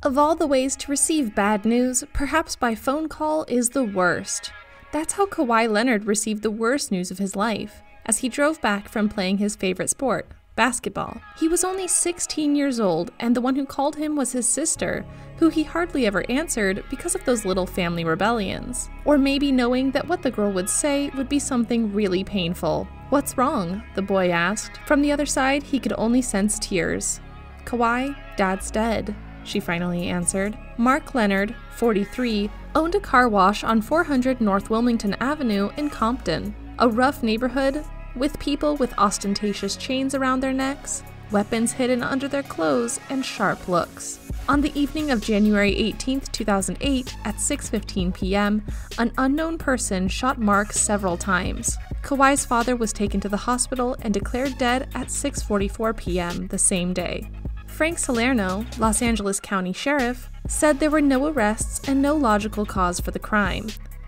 Of all the ways to receive bad news, perhaps by phone call is the worst. That's how Kawhi Leonard received the worst news of his life, as he drove back from playing his favorite sport, basketball. He was only 16 years old, and the one who called him was his sister, who he hardly ever answered because of those little family rebellions. Or maybe knowing that what the girl would say would be something really painful. "What's wrong?" the boy asked. From the other side, he could only sense tears. "Kawhi, Dad's dead," she finally answered. Mark Leonard, 43, owned a car wash on 400 North Wilmington Avenue in Compton, a rough neighborhood with people with ostentatious chains around their necks, weapons hidden under their clothes, and sharp looks. On the evening of January 18, 2008, at 6:15 p.m., an unknown person shot Mark several times. Kawhi's father was taken to the hospital and declared dead at 6:44 p.m. the same day. Frank Salerno, Los Angeles County Sheriff, said there were no arrests and no logical cause for the crime.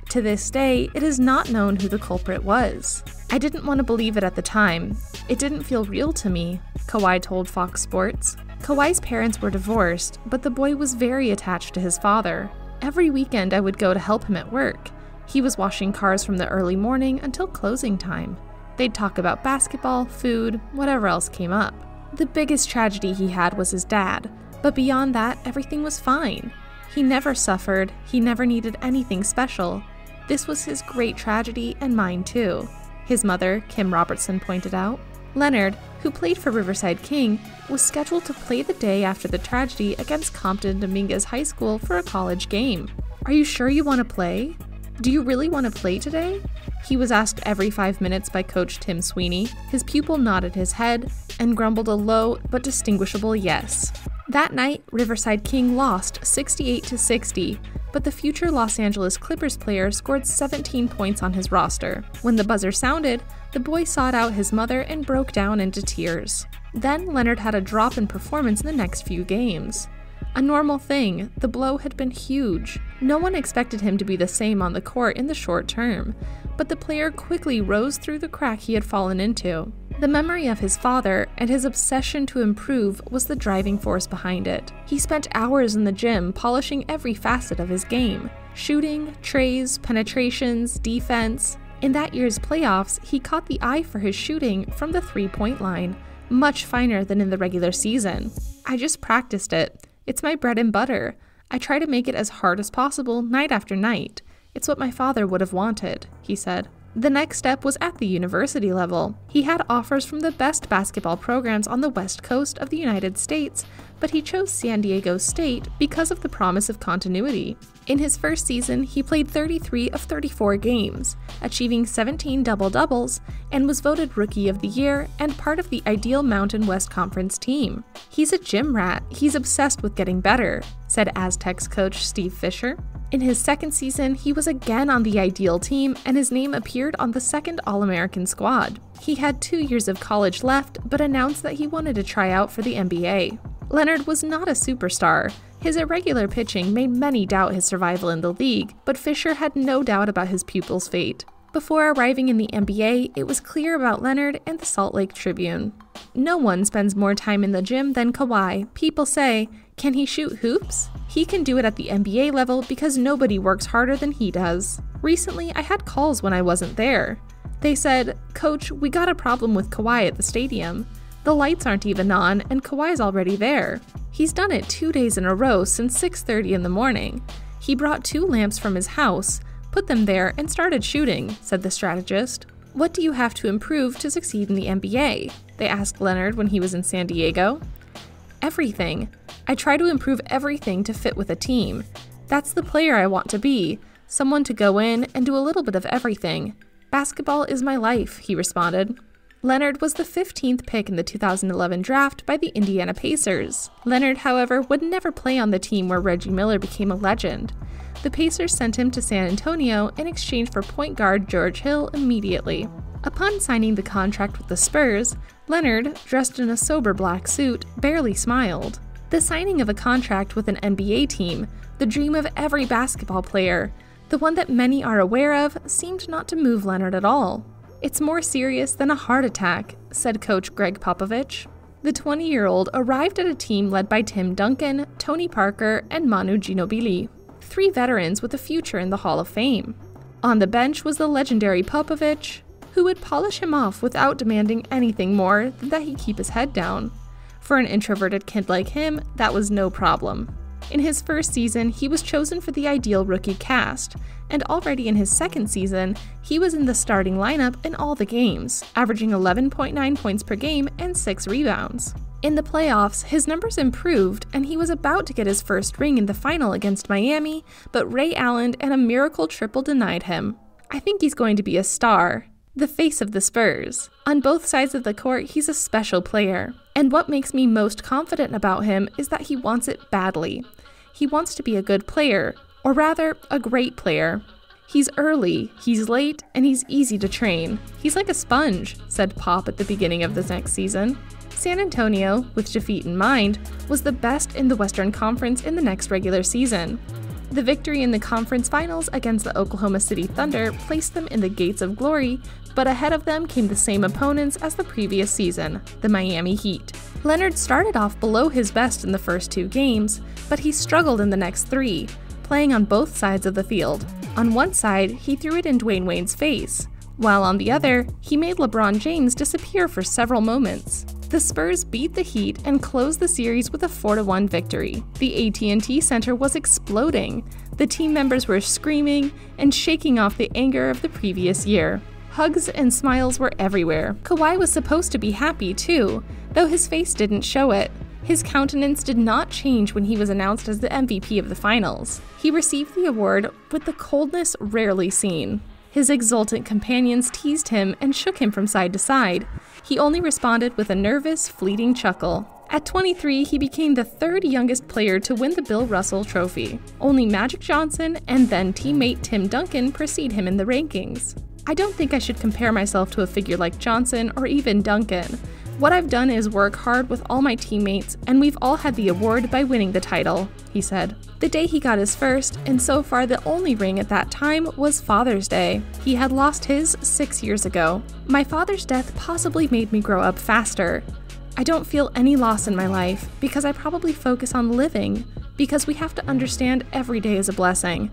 To this day, it is not known who the culprit was. "I didn't want to believe it at the time. It didn't feel real to me," Kawhi told Fox Sports. Kawhi's parents were divorced, but the boy was very attached to his father. "Every weekend I would go to help him at work. He was washing cars from the early morning until closing time. They'd talk about basketball, food, whatever else came up. The biggest tragedy he had was his dad, but beyond that, everything was fine. He never suffered, he never needed anything special. This was his great tragedy and mine too," his mother, Kim Robertson, pointed out. Leonard, who played for Riverside King, was scheduled to play the day after the tragedy against Compton Dominguez High School for a college game. "Are you sure you want to play? Do you really want to play today?" He was asked every 5 minutes by Coach Tim Sweeney. His pupil nodded his head and grumbled a low but distinguishable yes. That night, Riverside King lost 68-60, but the future Los Angeles Clippers player scored 17 points on his roster. When the buzzer sounded, the boy sought out his mother and broke down into tears. Then Leonard had a drop in performance in the next few games. A normal thing, the blow had been huge. No one expected him to be the same on the court in the short term, but the player quickly rose through the crack he had fallen into. The memory of his father and his obsession to improve was the driving force behind it. He spent hours in the gym polishing every facet of his game: shooting, trays, penetrations, defense. In that year's playoffs, he caught the eye for his shooting from the three-point line, much finer than in the regular season. "I just practiced it. It's my bread and butter. I try to make it as hard as possible night after night. It's what my father would have wanted," he said. The next step was at the university level. He had offers from the best basketball programs on the West Coast of the United States, but he chose San Diego State because of the promise of continuity. In his first season, he played 33 of 34 games, achieving 17 double-doubles, and was voted Rookie of the Year and part of the ideal Mountain West Conference team. "He's a gym rat. He's obsessed with getting better," said Aztecs coach Steve Fisher. In his second season, he was again on the ideal team, and his name appeared on the second All-American squad. He had 2 years of college left, but announced that he wanted to try out for the NBA. Leonard was not a superstar. His irregular pitching made many doubt his survival in the league, but Fisher had no doubt about his pupil's fate. Before arriving in the NBA, it was clear about Leonard and the Salt Lake Tribune. "No one spends more time in the gym than Kawhi. People say, 'Can he shoot hoops?' He can do it at the NBA level because nobody works harder than he does. Recently, I had calls when I wasn't there. They said, 'Coach, we got a problem with Kawhi at the stadium. The lights aren't even on, and Kawhi's already there. He's done it 2 days in a row since 6:30 in the morning. He brought 2 lamps from his house, put them there, and started shooting," said the strategist. "What do you have to improve to succeed in the NBA?" they asked Leonard when he was in San Diego. "Everything. I try to improve everything to fit with a team. That's the player I want to be, someone to go in and do a little bit of everything. Basketball is my life," he responded. Leonard was the 15th pick in the 2011 draft by the Indiana Pacers. Leonard, however, would never play on the team where Reggie Miller became a legend. The Pacers sent him to San Antonio in exchange for point guard George Hill immediately. Upon signing the contract with the Spurs, Leonard, dressed in a sober black suit, barely smiled. The signing of a contract with an NBA team, the dream of every basketball player, the one that many are aware of, seemed not to move Leonard at all. "It's more serious than a heart attack," said coach Greg Popovich. The 20-year-old arrived at a team led by Tim Duncan, Tony Parker, and Manu Ginobili, 3 veterans with a future in the Hall of Fame. On the bench was the legendary Popovich, who would polish him off without demanding anything more than that he keep his head down. For an introverted kid like him, that was no problem. In his first season, he was chosen for the ideal rookie cast, and already in his second season, he was in the starting lineup in all the games, averaging 11.9 points per game and 6 rebounds. In the playoffs, his numbers improved, and he was about to get his first ring in the final against Miami, but Ray Allen and a miracle triple denied him. I think he's going to be a star. The face of the Spurs. On both sides of the court, he's a special player. And what makes me most confident about him is that he wants it badly. He wants to be a good player, or rather, a great player. He's early, he's late, and he's easy to train. He's like a sponge, said Pop at the beginning of the next season. San Antonio, with defeat in mind, was the best in the Western Conference in the next regular season. The victory in the conference finals against the Oklahoma City Thunder placed them in the gates of glory, but ahead of them came the same opponents as the previous season, the Miami Heat. Leonard started off below his best in the first 2 games, but he struggled in the next 3, playing on both sides of the field. On one side, he threw it in Dwayne Wade's face, while on the other, he made LeBron James disappear for several moments. The Spurs beat the Heat and closed the series with a 4-1 victory. The AT&T Center was exploding. The team members were screaming and shaking off the anger of the previous year. Hugs and smiles were everywhere. Kawhi was supposed to be happy too, though his face didn't show it. His countenance did not change when he was announced as the MVP of the finals. He received the award with the coldness rarely seen. His exultant companions teased him and shook him from side to side. He only responded with a nervous, fleeting chuckle. At 23, he became the 3rd youngest player to win the Bill Russell Trophy. Only Magic Johnson and then teammate Tim Duncan precede him in the rankings. I don't think I should compare myself to a figure like Johnson or even Duncan. What I've done is work hard with all my teammates, and we've all had the award by winning the title, he said. The day he got his first, and so far the only ring at that time, was Father's Day. He had lost his 6 years ago. My father's death possibly made me grow up faster. I don't feel any loss in my life, because I probably focus on living, because we have to understand every day is a blessing.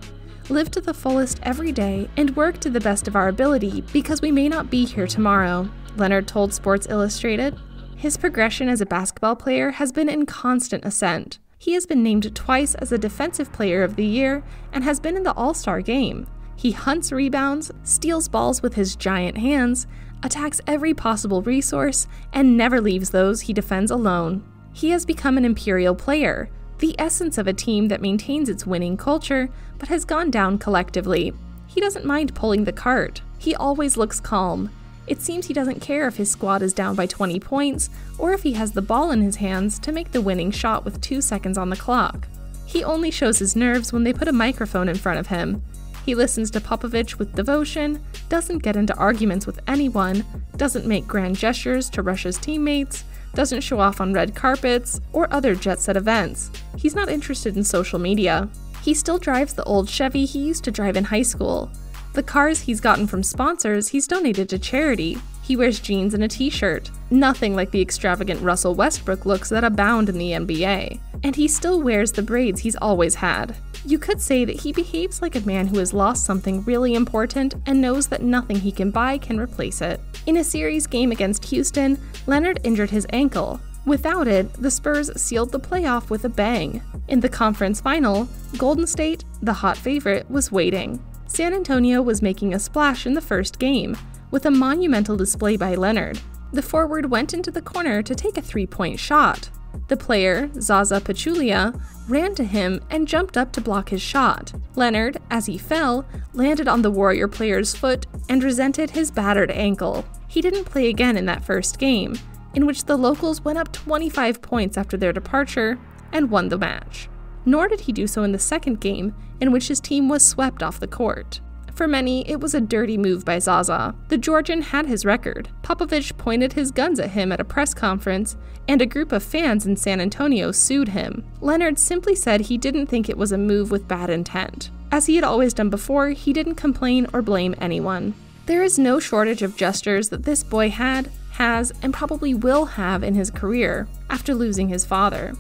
Live to the fullest every day, and work to the best of our ability, because we may not be here tomorrow, Leonard told Sports Illustrated. His progression as a basketball player has been in constant ascent. He has been named twice as a Defensive Player of the Year and has been in the All-Star game. He hunts rebounds, steals balls with his giant hands, attacks every possible resource, and never leaves those he defends alone. He has become an imperial player, the essence of a team that maintains its winning culture but has gone down collectively. He doesn't mind pulling the cart. He always looks calm. It seems he doesn't care if his squad is down by 20 points or if he has the ball in his hands to make the winning shot with 2 seconds on the clock. He only shows his nerves when they put a microphone in front of him. He listens to Popovich with devotion, doesn't get into arguments with anyone, doesn't make grand gestures to rush his teammates, doesn't show off on red carpets or other jet-set events. He's not interested in social media. He still drives the old Chevy he used to drive in high school. The cars he's gotten from sponsors he's donated to charity. He wears jeans and a t-shirt, nothing like the extravagant Russell Westbrook looks that abound in the NBA. And he still wears the braids he's always had. You could say that he behaves like a man who has lost something really important and knows that nothing he can buy can replace it. In a series game against Houston, Leonard injured his ankle. Without it, the Spurs sealed the playoff with a bang. In the conference final, Golden State, the hot favorite, was waiting. San Antonio was making a splash in the first game, with a monumental display by Leonard. The forward went into the corner to take a 3-point shot. The player, Zaza Pachulia, ran to him and jumped up to block his shot. Leonard, as he fell, landed on the Warrior player's foot and resented his battered ankle. He didn't play again in that first game, in which the locals went up 25 points after their departure and won the match. Nor did he do so in the second game, in which his team was swept off the court. For many, it was a dirty move by Zaza. The Georgian had his record. Popovich pointed his guns at him at a press conference, and a group of fans in San Antonio sued him. Leonard simply said he didn't think it was a move with bad intent. As he had always done before, he didn't complain or blame anyone. There is no shortage of gestures that this boy had has, and probably will have in his career after losing his father.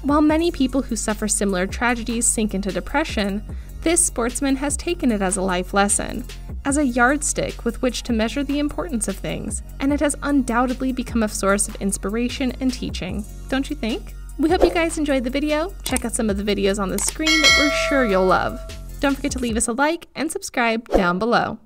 While many people who suffer similar tragedies sink into depression, this sportsman has taken it as a life lesson, as a yardstick with which to measure the importance of things, and it has undoubtedly become a source of inspiration and teaching. Don't you think? We hope you guys enjoyed the video. Check out some of the videos on the screen that we're sure you'll love. Don't forget to leave us a like and subscribe down below.